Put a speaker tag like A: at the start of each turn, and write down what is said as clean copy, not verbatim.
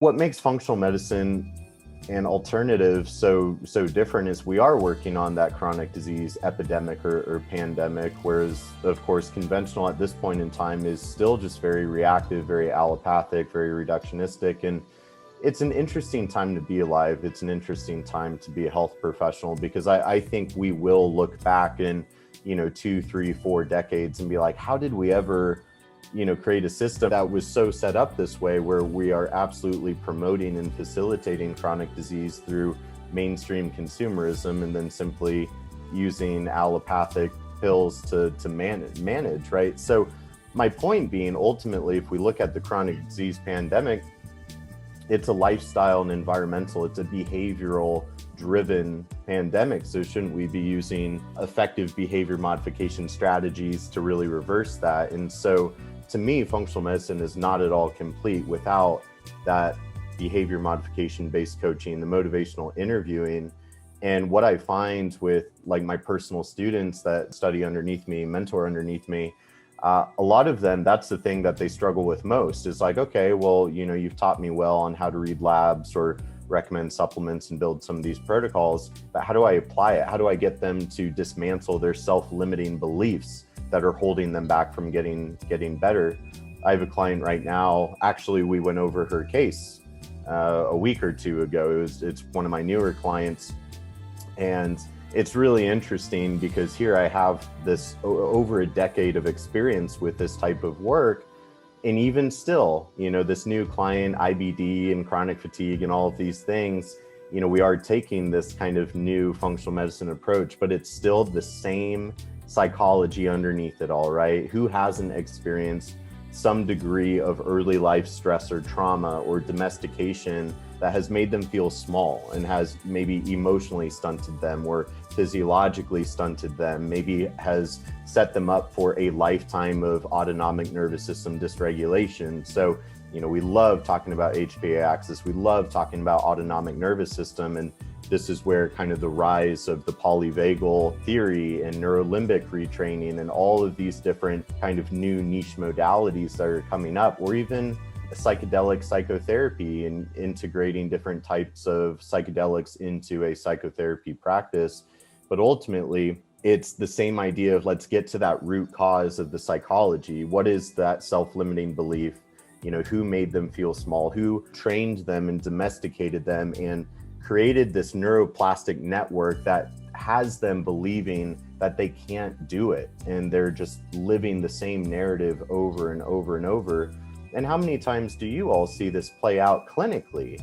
A: What makes functional medicine and alternatives so different is we are working on that chronic disease epidemic or pandemic, whereas of course conventional at this point in time is still just very reactive, very allopathic, very reductionistic. And it's an interesting time to be alive. It's an interesting time to be a health professional, because I think we will look back in 2, 3, 4 decades and be like, how did we ever create a system that was so set up this way, where we are absolutely promoting and facilitating chronic disease through mainstream consumerism, and then simply using allopathic pills to manage, right? So my point being, ultimately, if we look at the chronic disease pandemic, it's a lifestyle and environmental, it's a behavioral driven pandemic. So shouldn't we be using effective behavior modification strategies to really reverse that? And so to me, functional medicine is not at all complete without that behavior modification based coaching, the motivational interviewing. And what I find with like my personal students that study underneath me, mentor underneath me, a lot of them, that's the thing that they struggle with most, is like, okay, well, you've taught me well on how to read labs or recommend supplements and build some of these protocols, but how do I apply it? How do I get them to dismantle their self-limiting beliefs that are holding them back from getting better? I have a client right now, actually, we went over her case a week or two ago. It's one of my newer clients, and it's really interesting because here I have this over a decade of experience with this type of work. And even still, this new client, IBD and chronic fatigue and all of these things, we are taking this kind of new functional medicine approach, but it's still the same psychology underneath it all, right? Who hasn't experienced some degree of early life stress or trauma or domestication that has made them feel small and has maybe emotionally stunted them or physiologically stunted them, maybe has set them up for a lifetime of autonomic nervous system dysregulation. So, we love talking about HPA axis, we love talking about autonomic nervous system, and this is where kind of the rise of the polyvagal theory and neurolimbic retraining and all of these different kind of new niche modalities that are coming up, or even psychedelic psychotherapy and integrating different types of psychedelics into a psychotherapy practice. But ultimately, it's the same idea of, let's get to that root cause of the psychology. What is that self-limiting belief? Who made them feel small? Who trained them and domesticated them and created this neuroplastic network that has them believing that they can't do it, and they're just living the same narrative over and over and over? And how many times do you all see this play out clinically?